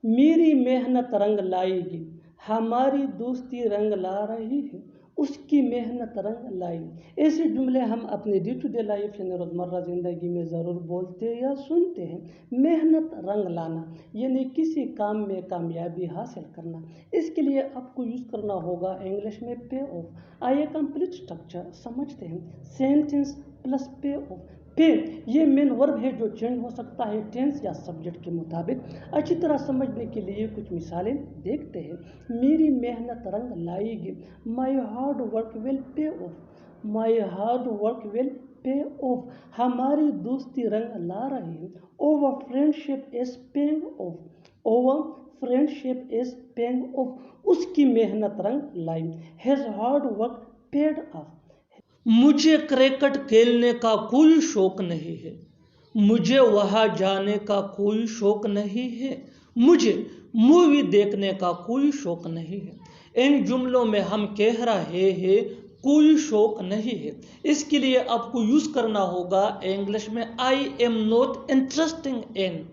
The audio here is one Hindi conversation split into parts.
मेरी मेहनत रंग लाएगी, हमारी दोस्ती रंग ला रही है, उसकी मेहनत रंग लाएगी। ऐसे जुमले हम अपने डे टू डे लाइफ यानी रोज़मर्रा ज़िंदगी में ज़रूर बोलते या सुनते हैं। मेहनत रंग लाना यानी किसी काम में कामयाबी हासिल करना। इसके लिए आपको यूज़ करना होगा इंग्लिश में पे ऑफ। आइए कंप्लीट स्ट्रक्चर समझते हैं। सेंटेंस प्लस पे ऑफ। पे ये मेन वर्ब है जो चेंज हो सकता है टेंस या सब्जेक्ट के मुताबिक। अच्छी तरह समझने के लिए कुछ मिसालें देखते हैं। मेरी मेहनत रंग लाएगी, my hard work will pay off. My hard work will pay off. हमारी दोस्ती रंग ला रही है। Our friendship is paying off. Our friendship is paying off. उसकी मेहनत रंग लाई। His hard work paid off. मुझे क्रिकेट खेलने का कोई शौक नहीं है, मुझे वहां जाने का कोई शौक नहीं है, मुझे मूवी देखने का कोई शौक नहीं है। इन जुमलों में हम कह रहे हैं कोई शौक नहीं है। इसके लिए आपको यूज करना होगा इंग्लिश में I am not interesting in.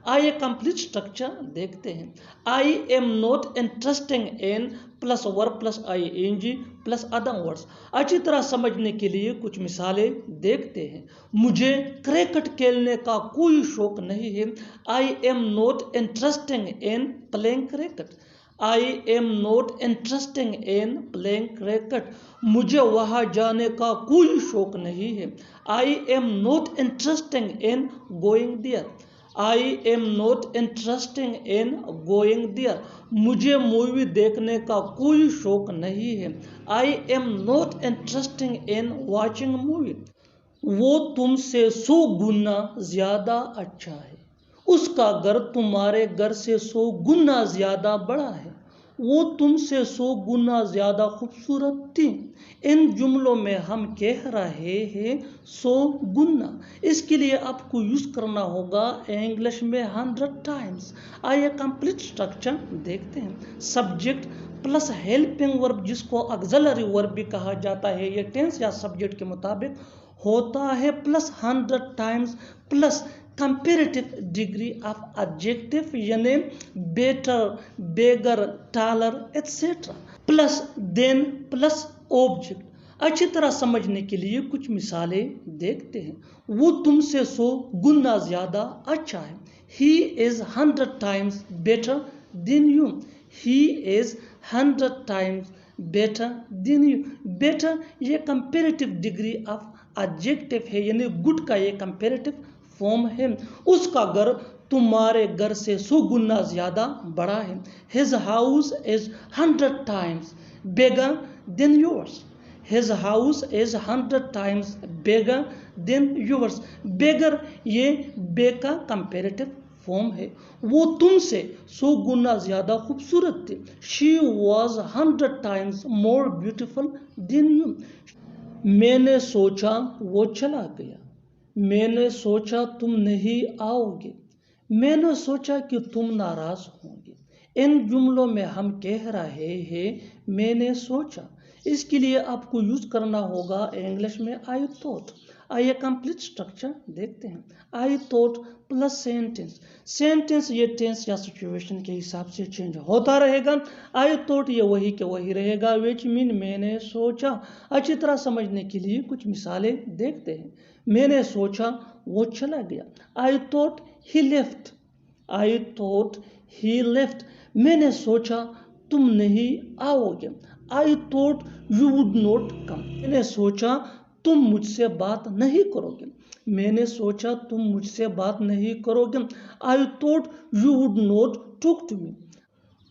आइए कंप्लीट स्ट्रक्चर देखते हैं। I am not interesting in plus verb plus I N G plus other words. अच्छी तरह समझने के लिए कुछ मिसालें देखते हैं। मुझे क्रिकेट खेलने का कोई शौक नहीं है। I am not interesting in playing cricket. I am not interesting in playing cricket. मुझे वहां जाने का कोई शौक नहीं है। I am not interesting in going there. I am not interesting in going there. मुझे मूवी देखने का कोई शौक नहीं है। I am not interesting in watching movie. वो तुमसे 100 गुना ज्यादा अच्छा है, उसका घर तुम्हारे घर से 100 गुना ज्यादा बड़ा है, वो तुमसे 100 गुना ज्यादा खूबसूरत थी। इन जुमलों में हम कह रहे हैं 100 गुना। इसके लिए आपको यूज करना होगा इंग्लिश में 100 टाइम्स। आइए कंप्लीट स्ट्रक्चर देखते हैं। सब्जेक्ट प्लस हेल्पिंग वर्ब जिसको ऑक्सिलरी वर्ब भी कहा जाता है, ये टेंस या सब्जेक्ट के मुताबिक होता है plus 100 times plus comparative degree of adjective यानी better, bigger, taller etcetera plus than plus object. अच्छी तरह समझने के लिए कुछ मिसालें देखते हैं। वो तुमसे 100 गुना ज्यादा अच्छा है। He is 100 times better than you. He is 100 times better than you. Better ये कंपेरेटिव डिग्री ऑफ एडजेक्टिव है यानी गुड का ये कंपेरेटिव फॉर्म है। उसका घर तुम्हारे घर से 100 गुना ज्यादा बड़ा है। His house is 100 times bigger than yours. His house is 100 times bigger than yours. Bigger ये बे का कंपेरेटिव फॉर्म है। वो तुमसे 100 गुना ज्यादा खूबसूरत थी। She was 100 times more beautiful than you. मैंने सोचा वो चला गया। मैंने सोचा तुम नहीं आओगे। मैंने सोचा कि तुम नाराज होंगे। इन जुमलों में हम कह रहे हैं मैंने सोचा। इसके लिए आपको यूज करना होगा इंग्लिश में आई थॉट। आइए कंप्लीट स्ट्रक्चर देखते हैं। I thought plus sentence. Sentence ये टेंस या सिचुएशन के हिसाब से चेंज होता रहेगा। आई थॉट ये वही के वही रहेगा, विच मीन मैंने सोचा। अच्छी तरह समझने के लिए कुछ मिसालें देखते हैं। मैंने सोचा वो चला गया। I thought he left. I thought he left. मैंने सोचा तुम नहीं आओगे। आई thought you would not come. मैंने सोचा तुम मुझसे बात नहीं करोगे। मैंने सोचा तुम मुझसे बात नहीं करोगे। I thought you would not talk to me.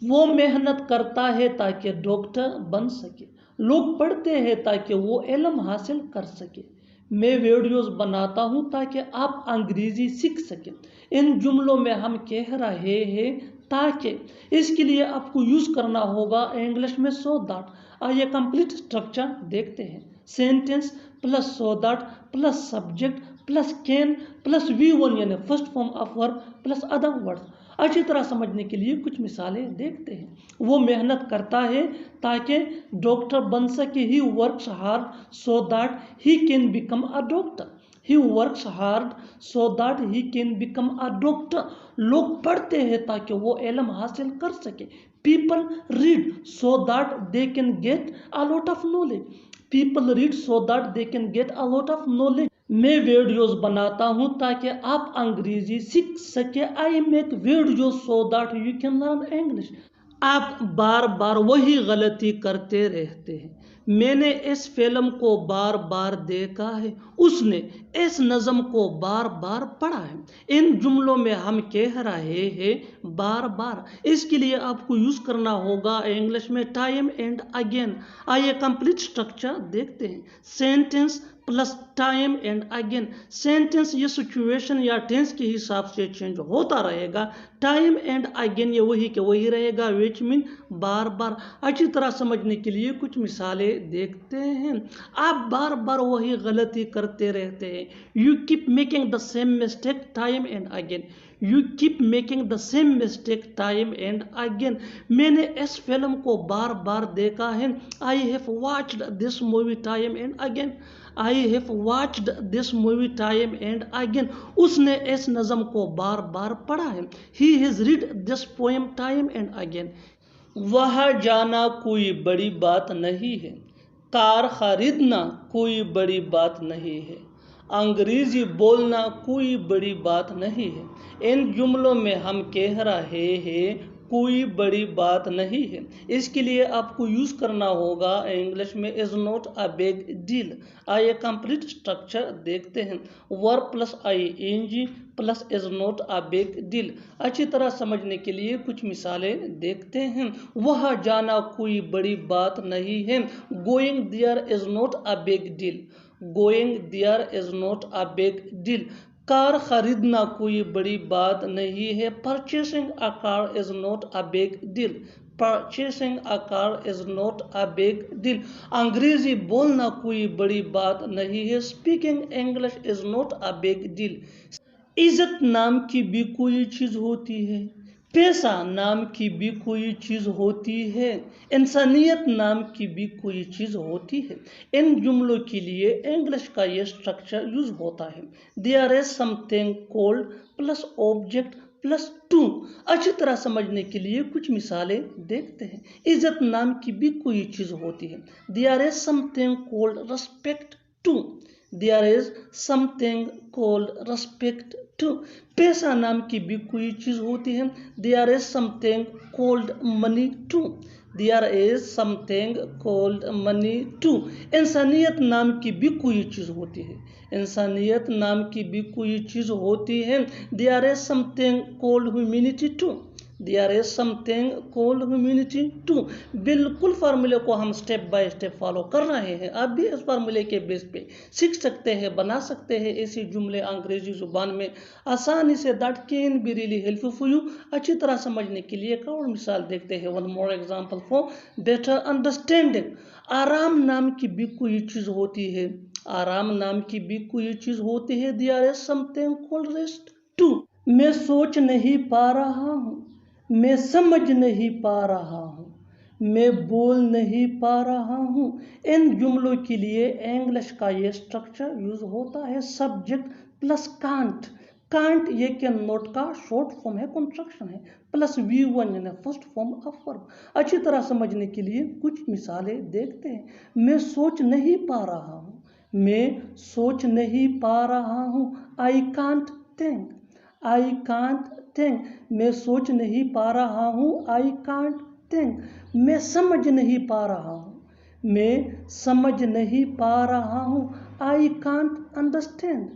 वो मेहनत करता है ताकि डॉक्टर बन सके। लोग पढ़ते हैं ताकि वो इल्म हासिल कर सके। मैं वीडियोस बनाता हूं ताकि आप अंग्रेजी सीख सकें। इन जुमलों में हम कह रहे हैं ताकि। इसके लिए आपको यूज करना होगा इंग्लिश में सो दैट। आइए कंप्लीट स्ट्रक्चर देखते हैं। Sentence plus so that plus subject plus can plus V1 यानी first form of verb plus other words. अच्छी तरह समझने के लिए कुछ मिसालें देखते हैं। वो मेहनत करता है ताकि डॉक्टर बन सके। He works hard so that he can become a doctor. He works hard so that he can become a doctor. लोग पढ़ते हैं ताकि वो इल्म हासिल कर सके। People read so that they can get a lot of knowledge. People read so that they can get a lot of knowledge. मैं वीडियोस बनाता हूँ ताकि आप अंग्रेजी सीख सके। I make videos so that you can learn English. आप बार बार वही गलती करते रहते हैं। मैंने इस फिल्म को बार बार देखा है। उसने इस नज़म को बार बार पढ़ा है। इन जुमलों में हम कह रहे हैं बार बार। इसके लिए आपको यूज़ करना होगा इंग्लिश में टाइम एंड अगेन। आइए कंप्लीट स्ट्रक्चर देखते हैं। Sentence plus time and again. Sentence ये सिचुएशन या टेंस के हिसाब से चेंज होता रहेगा। टाइम एंड अगेन ये वही के वही रहेगा, विच मीन बार बार। अच्छी तरह समझने के लिए कुछ मिसालें देखते हैं। आप बार बार वही गलती करते रहते हैं। You keep making the same mistake time and again. You keep making the same mistake time and again. मैंने इस फिल्म को बार बार देखा है। I have watched this movie time and again. I have watched this movie time and again. उसने इस नज़म को बार बार पढ़ा है। He has read this poem time and again. वहाँ जाना कोई बड़ी बात नहीं है। कार खरीदना कोई बड़ी बात नहीं है। अंग्रेजी बोलना कोई बड़ी बात नहीं है। इन जुमलों में हम कह रहे हैं कोई बड़ी बात नहीं है। इसके लिए आपको यूज़ करना होगा इंग्लिश में is not a big deal. आइए कंप्लीट स्ट्रक्चर देखते हैं। Verb plus ing plus is not a big deal. अच्छी तरह समझने के लिए कुछ मिसालें देखते हैं। वहाँ जाना कोई बड़ी बात नहीं है। Going there is not a big deal. Going there is not a big deal. Car खरीदना कोई बड़ी बात नहीं है। Purchasing a car is not a big deal. Purchasing a car is not a big deal. अंग्रेजी बोलना कोई बड़ी बात नहीं है। Speaking English is not a big deal. इज्जत नाम की भी कोई चीज होती है। पैसा नाम की भी कोई चीज होती है। इंसानियत नाम की भी कोई चीज होती है। इन जुमलों के लिए इंग्लिश का ये स्ट्रक्चर यूज होता है। There is something called plus object plus too. अच्छी तरह समझने के लिए कुछ मिसालें देखते हैं। इज्जत नाम की भी कोई चीज होती है। There is something called respect too. There is something called respect too. पैसा नाम की भी कोई चीज होती है। There is something called money too. There is something called money too. इंसानियत नाम की भी कोई चीज होती है। इंसानियत नाम की भी कोई चीज होती है। There is something called humanity too. There is something called humanity too. बिल्कुल फार्मूले को हम स्टेप बाय स्टेप फॉलो कर रहे हैं। आप भी इस फार्मूले के बेस पे सीख सकते हैं, बना सकते हैं ऐसे जुमले अंग्रेजी जुबान में आसानी से। That can be really helpful for you. अच्छी तरह समझने के लिए एक और मिसाल देखते हैं। One more example for better understanding. आराम नाम की भी कोई चीज होती है। आराम नाम की भी कोई चीज होती है। There is something called rest too. मैं सोच नहीं पा रहा हूँ। मैं समझ नहीं पा रहा हूँ। मैं बोल नहीं पा रहा हूँ। इन जुमलों के लिए इंग्लिश का ये स्ट्रक्चर यूज होता है। Subject plus can't. कांट ये कैन नॉट का शॉर्ट फॉर्म है, कंस्ट्रक्शन है, प्लस V1 यानी फर्स्ट फॉर्म ऑफ वर्ब। अच्छी तरह समझने के लिए कुछ मिसालें देखते हैं। मैं सोच नहीं पा रहा हूँ। मैं सोच नहीं पा रहा हूँ। I can't think. I can't think. मैं सोच नहीं पा रहा हूँ। I can't think. मैं समझ नहीं पा रहा हूँ। मैं समझ नहीं पा रहा हूँ। I can't understand.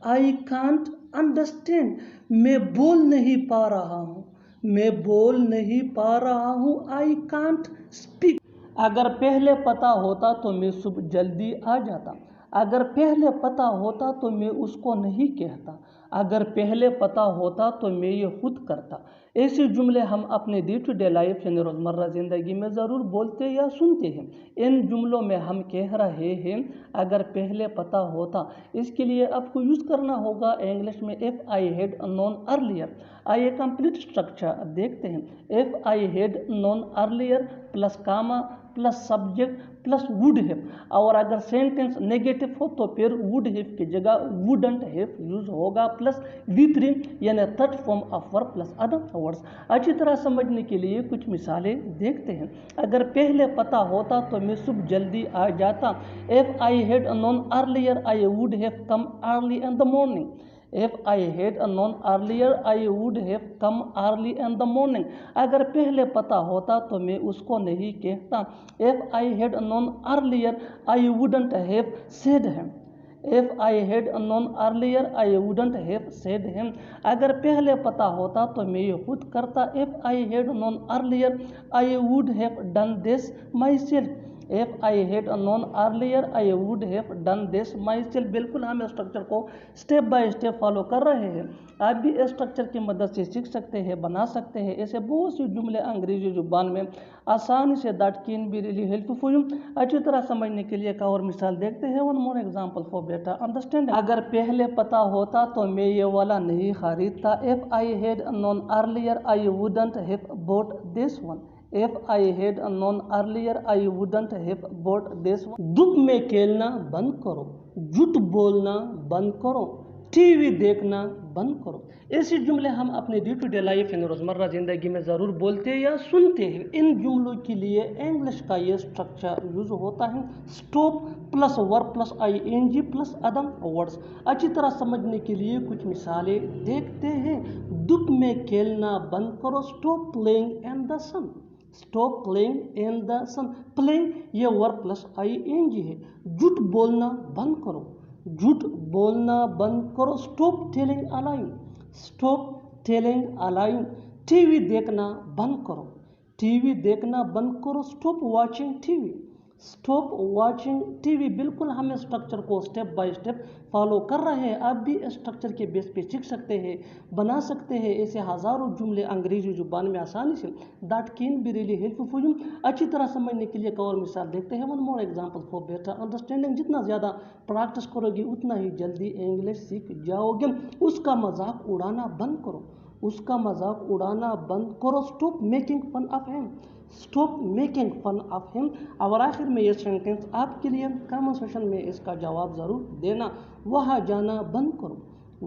I can't understand. मैं बोल नहीं पा रहा हूँ। मैं बोल नहीं पा रहा हूँ। I can't speak. अगर पहले पता होता तो मैं सुबह जल्दी आ जाता। अगर पहले पता होता तो मैं उसको नहीं कहता। अगर पहले पता होता तो मैं ये खुद करता। ऐसे जुमले हम अपने डे टू डे लाइफ यानी रोज़मर्रा ज़िंदगी में ज़रूर बोलते या सुनते हैं। इन जुमलों में हम कह रहे हैं अगर पहले पता होता। इसके लिए आपको यूज़ करना होगा इंग्लिश में if I had known earlier. आइए कंप्लीट स्ट्रक्चर देखते हैं। If I had known earlier plus comma plus subject plus would have, और अगर सेंटेंस नेगेटिव हो तो फिर वुड हैव की जगह वुडंट हैव यूज होगा प्लस V3 यानी third form of verb plus other words. अच्छी तरह समझने के लिए कुछ मिसालें देखते हैं। अगर पहले पता होता तो मैं सुबह जल्दी आ जाता। If I had known earlier I would have come early in the morning. If I had known earlier, I would have come early in the morning. अगर पहले पता होता तो मैं उसको नहीं कहता। If I had known earlier, I wouldn't have said him. If I had known earlier, I wouldn't have said him. अगर पहले पता होता तो मैं ये खुद करता। If I had known earlier, I would have done this myself. If I had known earlier, I would have done this myself. बिल्कुल हम स्ट्रक्चर को स्टेप बाय स्टेप फॉलो कर रहे हैं। आप भी स्ट्रक्चर की मदद से सीख सकते हैं, बना सकते हैं। ऐसे बहुत सी जुमले अंग्रेजी जुबान में आसानी say that can be really helpful for you. अच्छी तरह समझने के लिए एक और मिसाल देखते हैं। One more example for better understanding. अगर पहले पता होता तो मैं ये वाला नहीं खरीदता। If I had known earlier, I wouldn't have bought this one. If I had known earlier, I wouldn't have bought this one. धूप में खेलना बंद करो, झूठ बोलना बंद करो, टीवी देखना बंद करो। ऐसे जुमले हम अपने डे टू डे लाइफ यानी रोज़मर्रा ज़िंदगी में ज़रूर बोलते हैं या सुनते हैं। इन जुमलों के लिए इंग्लिश का ये स्ट्रक्चर यूज होता है stop plus verb plus ING plus other words. अच्छी तरह समझने के लिए कुछ मिसालें देखते हैं। धूप में खेलना बंद करो, stop playing in the sun. Stop playing in the sun. Playing ये वर्ब प्लस ING है। झूठ बोलना बंद करो, झूठ बोलना बंद करो, स्टॉप टेलिंग अ लाई। स्टॉप टेलिंग अ लाई। टीवी देखना बंद करो, टीवी देखना बंद करो, stop watching TV. Stop watching TV. बिल्कुल हम स्ट्रक्चर को स्टेप बाय स्टेप फॉलो कर रहे हैं। आप भी स्ट्रक्चर के बेस पे सीख सकते हैं, बना सकते हैं ऐसे हज़ारों जुमले अंग्रेजी जुबान में आसानी से। That can be really helpful for you. अच्छी तरह समझने के लिए एक और मिसाल देखते हैं। One more example for better understanding. जितना ज़्यादा प्रैक्टिस करोगे उतना ही जल्दी इंग्लिश सीख जाओगे। उसका मजाक उड़ाना बंद करो, उसका मजाक उड़ाना बंद करो, stop making fun of him. Stop making fun of him. और आखिर में ये सेंटेंस आपके लिए कमेंट सेक्शन में इसका जवाब ज़रूर देना। वहाँ जाना बंद करो,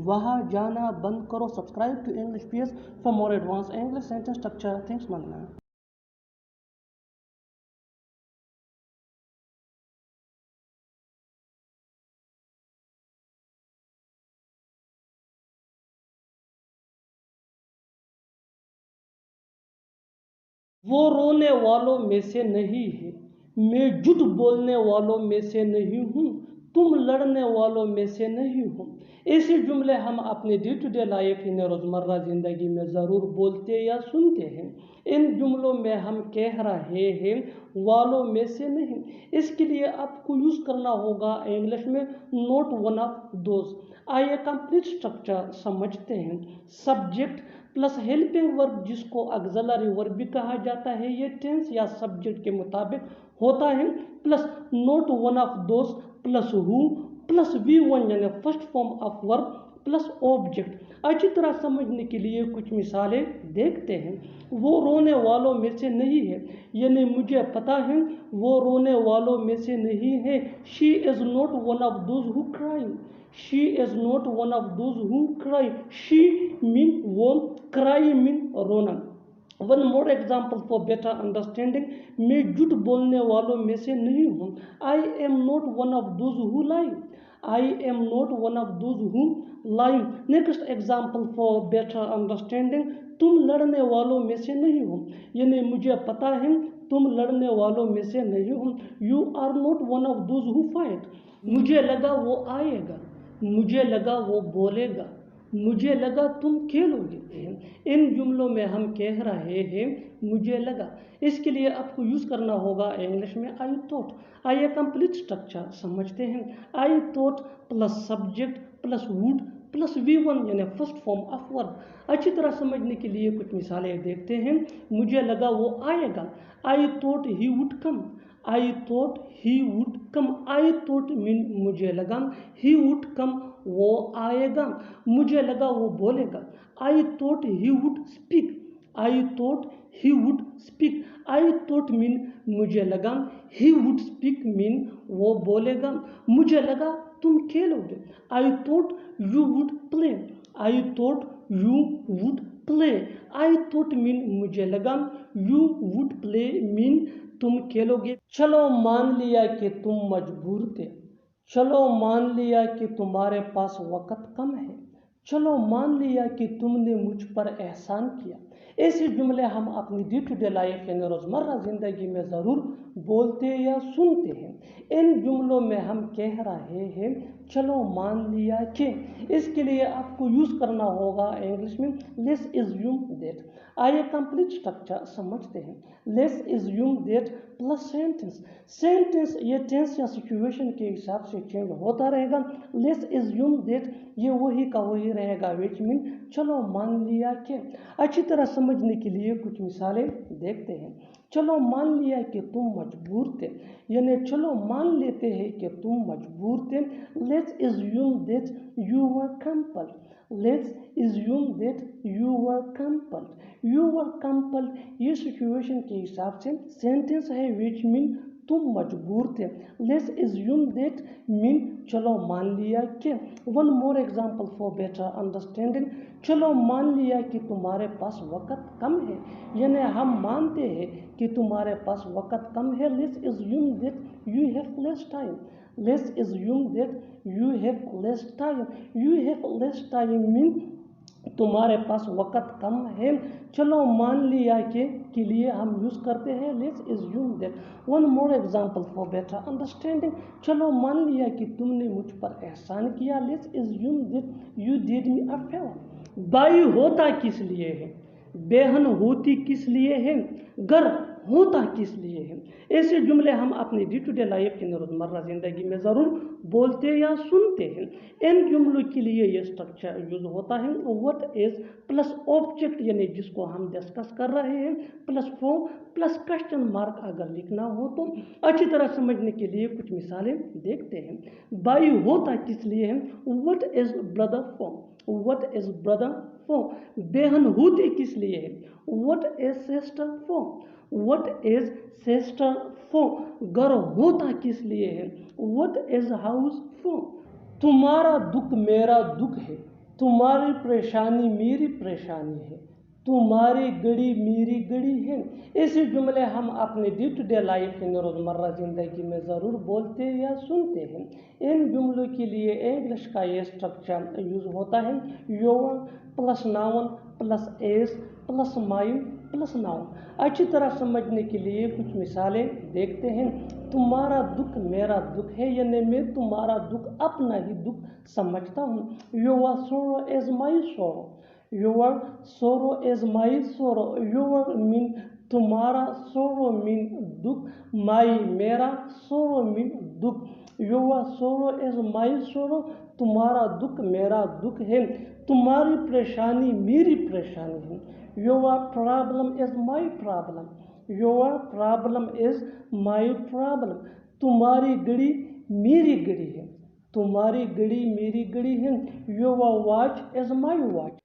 वहाँ जाना बंद करो। Subscribe to English PS for more advance English sentence structure. Thanks मानना। वो रोने वालों में से नहीं है, मैं झूठ बोलने वालों में से नहीं हूँ, तुम लड़ने वालों में से नहीं हो। ऐसे जुमले हम अपने डे टू डे लाइफ यानी रोज़मर्रा ज़िंदगी में ज़रूर बोलते या सुनते हैं। इन जुमलों में हम कह रहे हैं वालों में से नहीं। इसके लिए आपको यूज़ करना होगा इंग्लिश में नॉट वन ऑफ दोज। आइए कंप्लीट स्ट्रक्चर समझते हैं। सब्जेक्ट प्लस हेल्पिंग वर्ब जिसको ऑक्सिलरी वर्ब भी कहा जाता है, ये टेंस या सब्जेक्ट के मुताबिक होता है, plus not one of those plus who plus V1 यानी first form of verb plus object. अच्छी तरह समझने के लिए कुछ मिसालें देखते हैं। वो रोने वालों में से नहीं है, यानी मुझे पता है वो रोने वालों में से नहीं है। She is not one of those who cry. She is not one of those who cry. She mean वो, क्राई मीन रोना। One more example for better understanding. मैं झूठ बोलने वालों में से नहीं हूँ। आई am not one of those who lie. I am not one of those who lie. Next example for better understanding. तुम लड़ने वालों में से नहीं हो, यानी मुझे पता है तुम लड़ने वालों में से नहीं हो। You are not one of those who fight. मुझे लगा वो आएगा, मुझे लगा वो बोलेगा, मुझे लगा तुम खेलोगे। इन जुमलों में हम कह रहे हैं मुझे लगा। इसके लिए आपको यूज़ करना होगा इंग्लिश में आई थॉट। आइए कंप्लीट स्ट्रक्चर समझते हैं। I thought plus subject plus would plus V1 यानी फर्स्ट फॉर्म ऑफ वर्ब। अच्छी तरह समझने के लिए कुछ मिसालें देखते हैं। मुझे लगा वो आएगा। I thought he would come. I thought he would come. I thought mean मुझे लगा, ही वुड कम वो आएगा, मुझे लगा वो बोलेगा। I thought he would speak. I thought he would speak. I thought mean मुझे लगा, ही वुड स्पीक मीन वो बोलेगा, मुझे लगा तुम खेलोगे। आई thought you would play, I thought you would play. I thought mean मुझे लगा, यू वुड प्ले मीन तुम खेलोगे। चलो मान लिया कि तुम मजबूर थे, चलो मान लिया कि तुम्हारे पास वक़्त कम है, चलो मान लिया कि तुमने मुझ पर एहसान किया। ऐसे जुमले हम अपनी डे टू डे लाइफ यानी रोज़मर्रा ज़िंदगी में ज़रूर बोलते या सुनते हैं। इन जुमलों में हम कह रहे हैं चलो मान लिया कि, इसके लिए आपको यूज़ करना होगा इंग्लिश में लेट्स एज्यूम दैट। आइए कंप्लीट स्ट्रक्चर समझते हैं। Let's assume that plus sentence. Sentence ये टेंस या सिचुएशन के हिसाब से चेंज होता रहेगा। लेट्स एज्यूम दैट ये वही का वही रहेगा, विच मीन चलो मान लिया कि। अच्छी तरह समझने के लिए कुछ मिसालें देखते हैं। चलो मान लिया कि तुम मजबूर थे, यानी चलो मान लेते हैं कि तुम मजबूर थे। Let's assume that you were compelled, let's assume that you were compelled. You were compelled ये सिचुएशन के हिसाब से सेंटेंस है विच मीन तुम मजबूर थे। लेट्स एज्यूम दैट मीन चलो मान लिया कि। One more example for better understanding. चलो मान लिया कि तुम्हारे पास वक़्त कम है, यानी हम मानते हैं कि तुम्हारे पास वक़्त कम है। Let's assume that you have less time, let's assume that you have less time. You have less time mean तुम्हारे पास वक़्त कम है। चलो मान लिया के लिए हम यूज़ करते हैं let's assume that. One more example for better understanding. चलो मान लिया कि तुमने मुझ पर एहसान किया। Let's assume that you did me a favour. By होता किस लिए है, बेहन होती किस लिए है, घर होता किस लिए है। ऐसे जुमले हम अपनी डे टू डे लाइफ की रोज़मर्रा ज़िंदगी में ज़रूर बोलते या सुनते हैं। इन जुमलों के लिए ये स्ट्रक्चर यूज होता है व्हाट इज प्लस ऑब्जेक्ट यानी जिसको हम डिस्कस कर रहे हैं, plus form plus question mark अगर लिखना हो तो। अच्छी तरह समझने के लिए कुछ मिसालें देखते हैं। बाई होता किस लिए है, what is brother form, what is brother form. बेहन होती किस लिए है, what is sister form, what is sister form. घर होता किस लिए है, व्हाट इज हाउस फॉर्म। तुम्हारा दुख मेरा दुख है, तुम्हारी परेशानी मेरी परेशानी है, तुम्हारी गड़ी मेरी गड़ी है। ऐसे जुमले हम अपने डे टू डे लाइफ यानी रोज़मर्रा ज़िंदगी में ज़रूर बोलते या सुनते हैं। इन जुमलों के लिए इंग्लिश का ये स्ट्रक्चर यूज़ होता है your plus noun plus S plus my plus noun. अच्छी तरह समझने के लिए कुछ मिसालें देखते हैं। तुम्हारा दुख मेरा दुख है, यानी मैं तुम्हारा दुख अपना ही दुख समझता हूँ। योर सोरो इज माई सोरो, योर सोरो इज माई सोरो। योर मीन तुम्हारा, सोरो मीन दुख, माई मेरा, सोरो मीन दुख। योर सोरो इज माई सोरो तुम्हारा दुख मेरा दुख है, तुम्हारी परेशानी मेरी परेशानी है। Your problem is my problem, your problem is my problem. तुम्हारी घड़ी मेरी घड़ी है, तुम्हारी घड़ी मेरी घड़ी है। Your watch is my watch.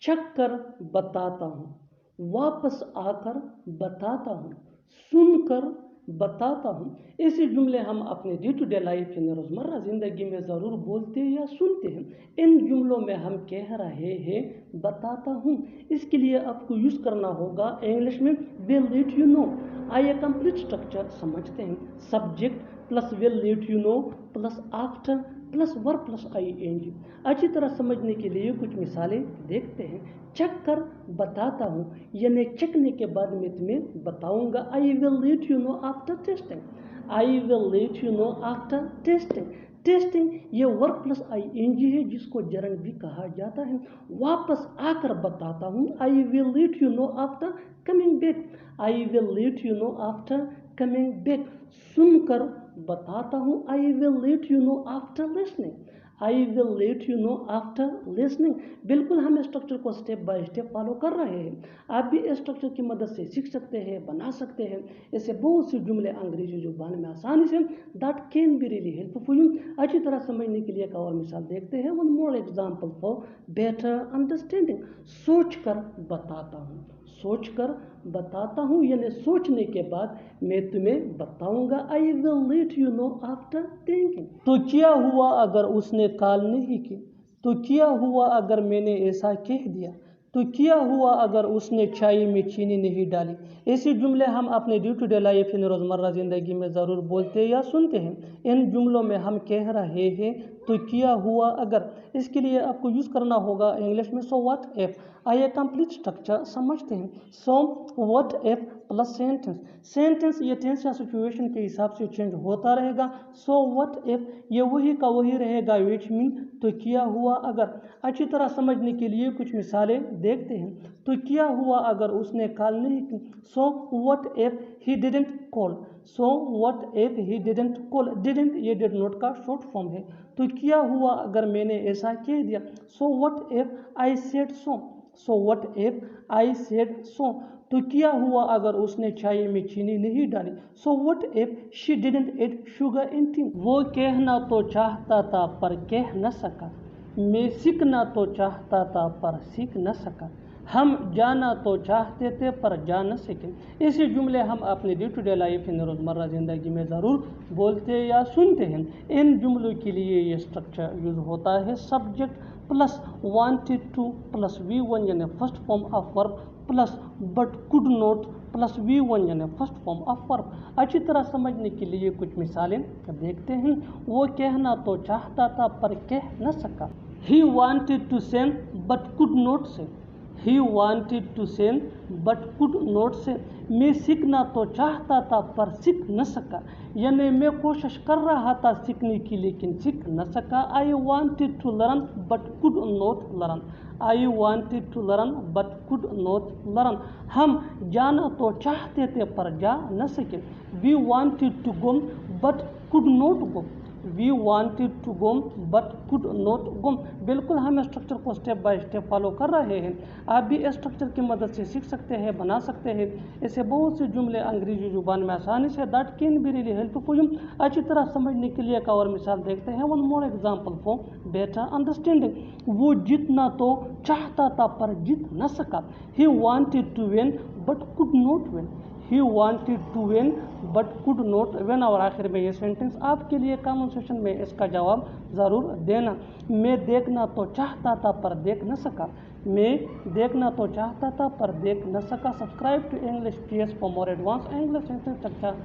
चख कर बताता हूँ, वापस आकर बताता हूँ, सुनकर बताता हूँ। ऐसे जुमले हम अपने डे टू डे लाइफ यानी रोज़मर्रा ज़िंदगी में ज़रूर बोलते या सुनते हैं। इन जुमलों में हम कह रहे हैं बताता हूँ, इसके लिए आपको यूज़ करना होगा इंग्लिश में विल लेट यू नो। आइए कंप्लीट स्ट्रक्चर समझते हैं। Subject plus will let you know plus after plus verb plus I N G. अच्छी तरह समझने के लिए कुछ मिसालें देखते हैं। चेक कर बताता हूँ, यानी चेकने के बाद मैं तुम्हें बताऊंगा। I will let you know after testing, I will let you know after testing. Testing ये वर्ब प्लस आईएनजी है जिसको जरंड भी कहा जाता है। वापस आकर बताता हूँ, I will let you know after coming back, I will let you know after coming back. सुनकर बताता हूँ, I will let you know after listening, I will let you know after listening. बिल्कुल हम स्ट्रक्चर को स्टेप बाय स्टेप फॉलो कर रहे हैं। आप भी इस स्ट्रक्चर की मदद से सीख सकते हैं, बना सकते हैं। ऐसे बहुत से जुमले अंग्रेजी जुबान में आसानी say that can be really helpful for you. अच्छी तरह समझने के लिए एक और मिसाल देखते हैं। One more example for better understanding. सोच कर बताता हूँ, सोचकर बताता हूँ, यानी सोचने के बाद मैं तुम्हें बताऊंगा। I will let you know after thinking. तो क्या हुआ अगर उसने कॉल नहीं की? तो क्या हुआ अगर मैंने ऐसा कह दिया? तो क्या हुआ अगर उसने चाय में चीनी नहीं डाली? ऐसे जुमले हम अपने डे टू डे लाइफ यानी रोज़मर्रा ज़िंदगी में ज़रूर बोलते या सुनते हैं। इन जुमलों में हम कह रहे हैं तो क्या हुआ अगर। इसके लिए आपको यूज़ करना होगा इंग्लिश में सो व्हाट इफ। आइए कंप्लीट स्ट्रक्चर समझते हैं। सो what if plus sentence. Sentence ये टेंस या सिचुएशन के हिसाब से चेंज होता रहेगा। सो व्हाट इफ ये वही का वही रहेगा, विच मीन तो क्या हुआ अगर। अच्छी तरह समझने के लिए कुछ मिसालें देखते हैं। तो क्या हुआ अगर उसने कॉल नहीं की? सो what if he didn't call. So what if he didn't call. Didn't ये डिड नॉट का शॉर्ट फॉर्म है। तो क्या हुआ अगर मैंने ऐसा कह दिया? सो what if I said so. So what if I said so. तो क्या हुआ अगर उसने चाय में चीनी नहीं डाली? So what if she didn't add sugar in tea. वो कहना तो चाहता था पर कह न सका। मैं सीखना तो चाहता था पर सीख न सका। हम जाना तो चाहते थे पर जा न सके। ऐसे जुमले हम अपने डे टू डे लाइफ यानी रोज़मर्रा ज़िंदगी में ज़रूर बोलते या सुनते हैं। इन जुमलों के लिए ये स्ट्रक्चर यूज़ होता है subject plus wanted two plus V1 यानी first form of verb plus but could not plus V1 यानी फर्स्ट फॉर्म ऑफ वर्ब। अच्छी तरह समझने के लिए कुछ मिसालें देखते हैं। वो कहना तो चाहता था पर कह न सका। He wanted to send but could not say. He wanted to send but could not say. मैं सीखना तो चाहता था पर सीख न सका, यानी मैं कोशिश कर रहा था सीखने की लेकिन सीख न सका। I wanted to learn but could not learn. I wanted to learn but could not learn. हम जाना तो चाहते थे पर जा न सके। We wanted to go but could not go. We wanted to go but could not go. बिल्कुल हम स्ट्रक्चर को स्टेप बाय स्टेप फॉलो कर रहे हैं। आप भी स्ट्रक्चर की मदद से सीख सकते हैं, बना सकते हैं। ऐसे बहुत से जुमले अंग्रेजी जुबान में आसानी say that can be really helpful you. अच्छी तरह समझने के लिए एक और मिसाल देखते हैं। One more example for better understanding. वो जीतना तो चाहता था पर जीत न सका। He wanted to win but could not win. He wanted to win but could not win। और आखिर में ये सेंटेंस आपके लिए कमेंट सेक्शन में इसका जवाब ज़रूर देना। मैं देखना तो चाहता था पर देख न सका। मैं देखना तो चाहता था पर देख न सका। Subscribe to English PS for more advance English sentence structure.